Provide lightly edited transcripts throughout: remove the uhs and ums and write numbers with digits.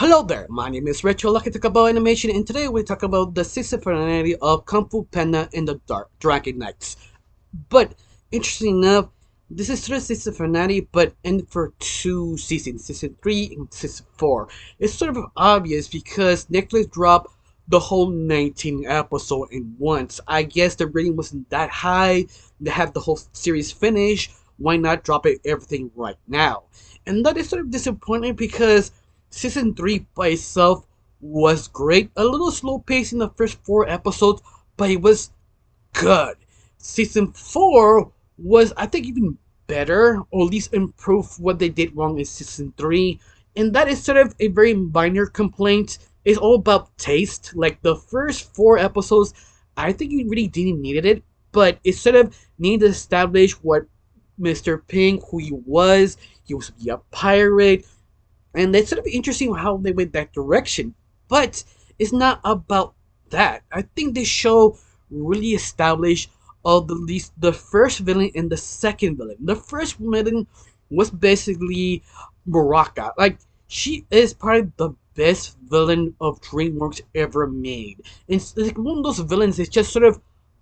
Hello there, my name is Retro Lucky Talk about animation, and today we talk about the season finale of Kung Fu Panda and the Dark Dragon Knights. But interesting enough, this is sort of season finale, but in for two seasons, season 3 and season 4. It's sort of obvious because Netflix dropped the whole 19 episode in once. I guess the rating wasn't that high. They have the whole series finished. Why not drop it everything right now? And that is sort of disappointing because season 3 by itself was great. A little slow pace in the first 4 episodes, but it was good. Season 4 was, I think, even better, or at least improved what they did wrong in season 3. And that is sort of a very minor complaint. It's all about taste. Like the first 4 episodes, I think you really didn't need it, but it sort of needed to establish what Mr. Pink, who he was. He was to be a pirate, and it's sort of interesting how they went that direction. But it's not about that. I think this show really established at least the first villain and the second villain. The first villain was basically Baraka. Like, she is probably the best villain of DreamWorks ever made. And it's like one of those villains that's just sort of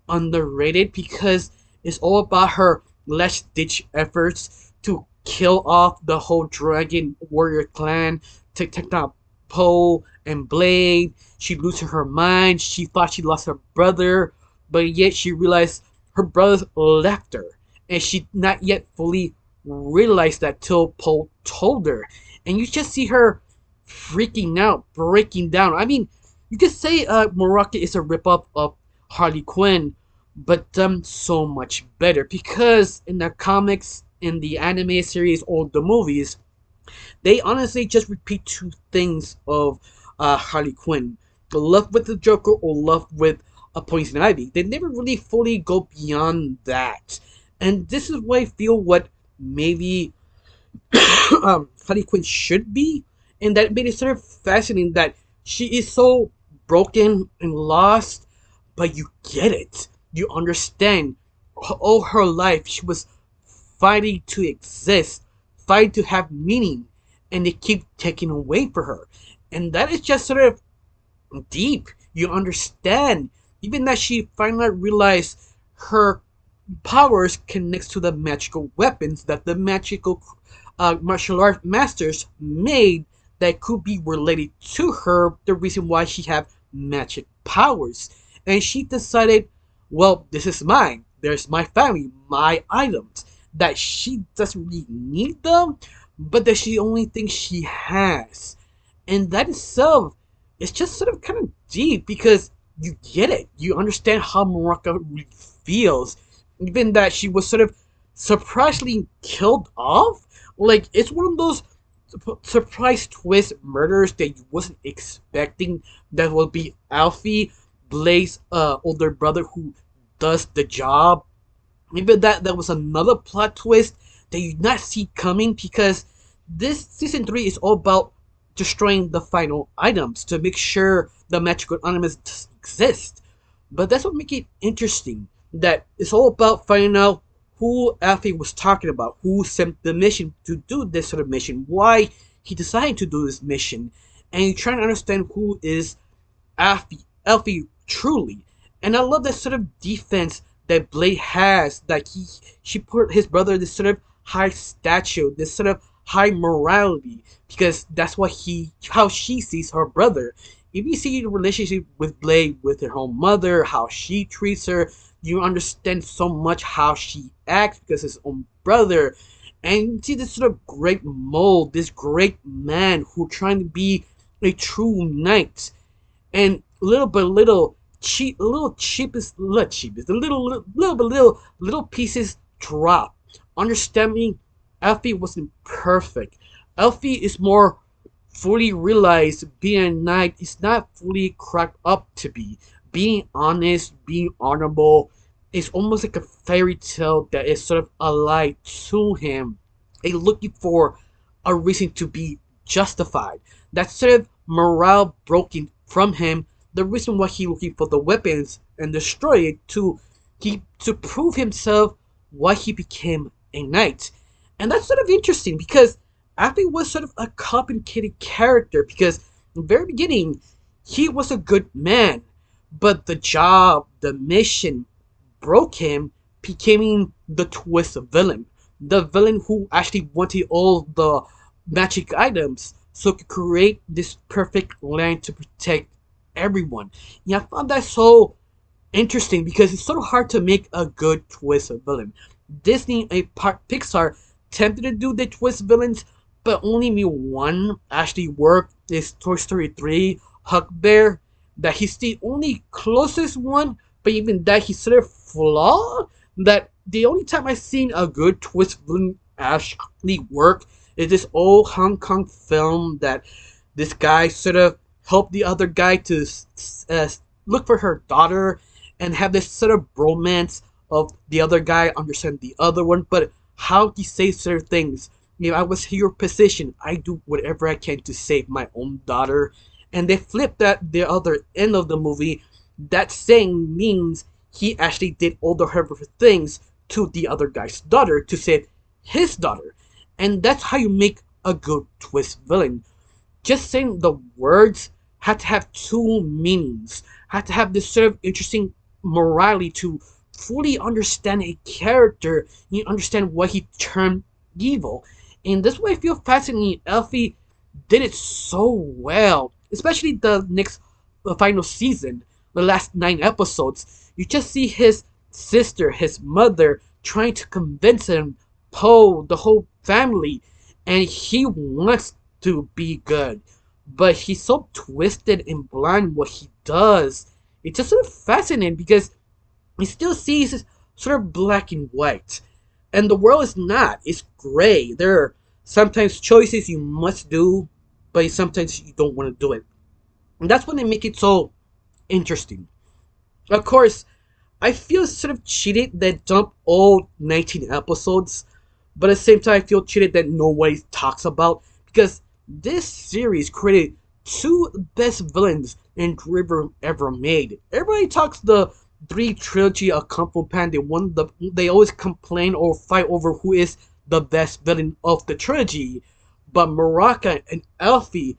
underrated because it's all about her last ditch efforts to kill off the whole dragon warrior clan, to take down Poe and Blade. She loses her mind. She thought she lost her brother, but yet she realized her brother left her, and she not yet fully realized that till Poe told her. And you just see her freaking out, breaking down. I mean, you could say Morocco is a ripoff of Harley Quinn, but done so much better because in the comics, in the anime series, or the movies, they honestly just repeat two things of Harley Quinn: love with the Joker or love with a Poison Ivy. They never really fully go beyond that, and this is why I feel what maybe Harley Quinn should be, and that made it sort of fascinating that she is so broken and lost, but you get it. You understand. All her life, she was fighting to exist, fighting to have meaning, and they keep taking away from her. And that is just sort of deep. You understand. Even that she finally realized her powers connects to the magical weapons that the magical martial art masters made that could be related to her, the reason why she have magic powers. And she decided, well, this is mine. There's my family, my items. That she doesn't really need them, but that's the only thing she has. And that itself is just sort of kind of deep because you get it. You understand how Morocco really feels. Even that she was sort of surprisingly killed off. Like, it's one of those surprise twist murders that you wasn't expecting. That will be Alfie, Blaze's older brother, who does the job. Even that was another plot twist that you did not see coming because this season 3 is all about destroying the final items to make sure the magical items exist. But that's what makes it interesting. That it's all about finding out who Alfie was talking about, who sent the mission to do this sort of mission, why he decided to do this mission, and you're trying to understand who is Alfie truly. And I love that sort of defense that Blade has. That she put his brother this sort of high stature, this sort of high morality, because that's what how she sees her brother. If you see the relationship with Blade with her own mother, how she treats her, you understand so much how she acts because his own brother. And you see this sort of great mold, this great man who trying to be a true knight. And little by little, the little pieces drop. Understanding Alfie wasn't perfect. Alfie is more fully realized being a knight is not fully cracked up to be. Being honest, being honorable is almost like a fairy tale that is sort of allied to him. A looking for a reason to be justified. That sort of morale broken from him, the reason why he looking for the weapons and destroy it to prove himself why he became a knight. And that's sort of interesting because Alfie was sort of a complicated character because In the very beginning, he was a good man, but the job, the mission broke him, becoming the twist villain. The villain who actually wanted all the magic items so he could create this perfect land to protect everyone. Yeah, I found that so interesting because it's sort of hard to make a good twist villain. Disney and Pixar attempted to do the twist villains, but only me one actually worked. Is Toy Story 3 Huck Bear. That he's the only closest one, but even that he's sort of flawed. That the only time I've seen a good twist villain actually work is this old Hong Kong film that this guy sort of helped the other guy to uh, look for her daughter and have this sort of bromance of the other guy understand the other one, but how he says certain things. If I was your position, I do whatever I can to save my own daughter. And they flip that the other end of the movie. That saying means he actually did all the horrible things to the other guy's daughter to save his daughter. And that's how you make a good twist villain. Just saying the words had to have two meanings, had to have this sort of interesting morality to fully understand a character, you understand what he turned evil. And this way I feel fascinating. Elfie did it so well, especially the next the final season, the last 9 episodes. You just see his sister, his mother, trying to convince him, Poe, the whole family, and he wants to be good, but he's so twisted and blind what he does. It's just sort of fascinating because he still sees it sort of black and white, and the world is not. It's gray. There are sometimes choices you must do, but sometimes you don't want to do it, and that's when they make it so interesting. Of course, I feel sort of cheated that dump all 19 episodes, but at the same time, I feel cheated that nobody talks about because this series created two best villains in River ever made. Everybody talks the three trilogy of Kung Fu Panda. They always complain or fight over who is the best villain of the trilogy, but Maraca and Alfie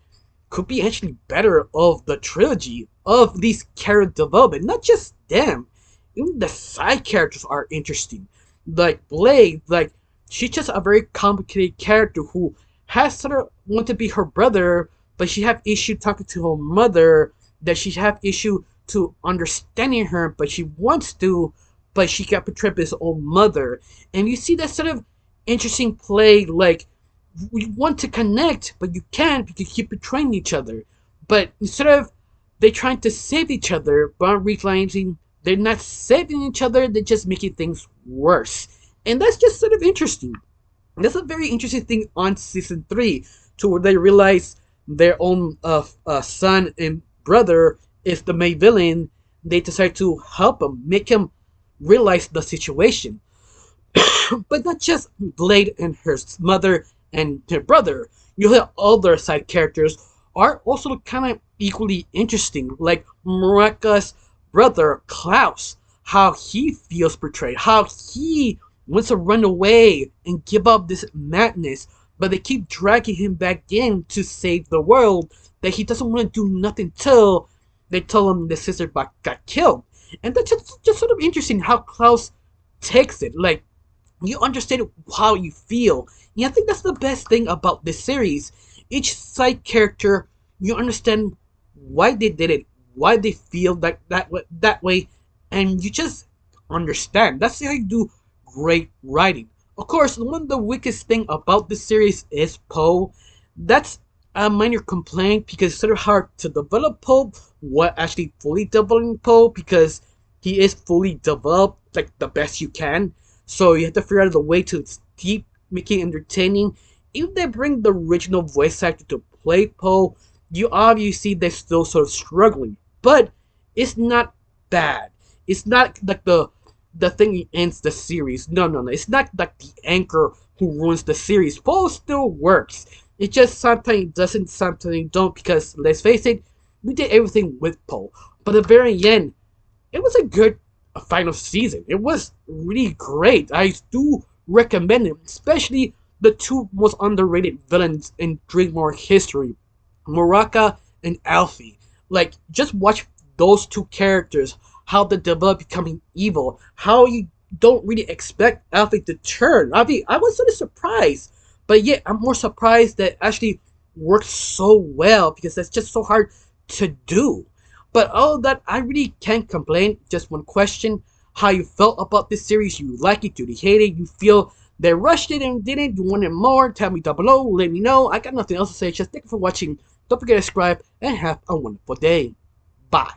could be actually better of the trilogy of these character development. Not just them, even the side characters are interesting. Like Blade, like she's just a very complicated character who has sort of want to be her brother, but she have issue talking to her mother. That she have issue to understanding her, but she wants to, but she got betrayed by his own mother. And you see that sort of interesting play, like we want to connect, but you can't because you keep betraying each other. But instead of they trying to save each other, but realizing they're not saving each other, they're just making things worse. And that's just sort of interesting. That's a very interesting thing on season 3, to where they realize their own son and brother is the main villain. They decide to help him, make him realize the situation. But not just Blade and her mother and her brother. You have other side characters are also kind of equally interesting, like Mareka's brother Klaus, how he feels betrayed, how he wants to run away and give up this madness, but they keep dragging him back in to save the world. That he doesn't want to do nothing till they tell him the sister got killed, and that's just sort of interesting how Klaus takes it. Like you understand how you feel. And I think that's the best thing about this series. Each side character, you understand why they did it, why they feel that way, and you just understand. That's how you do great writing. Of course, one of the weakest thing about this series is Poe. That's a minor complaint because it's sort of hard to develop Poe. What actually fully developing Poe, because he is fully developed like the best you can. So you have to figure out a way to keep making it entertaining. If they bring the original voice actor to play Poe, you obviously they're still sort of struggling. But it's not bad. It's not like the thing that ends the series. No, no, no. It's not like the anchor who ruins the series. Poe still works. It just sometimes doesn't, sometimes don't, because let's face it, we did everything with Poe. But at the very end, it was a good final season. It was really great. I do recommend it, especially the two most underrated villains in DreamWorks history, Maraca and Alfie. Like, just watch those two characters, how they develop becoming evil, how you don't really expect Alfie to turn. Alfie, I was sort of surprised, but yet I'm more surprised that it actually works so well because that's just so hard to do. But all of that, I really can't complain. Just one question: how you felt about this series? You like it? Do you hate it? You feel they rushed it and didn't? You wanted more? Tell me down below. Let me know. I got nothing else to say. Just thank you for watching. Don't forget to subscribe and have a wonderful day. Bye.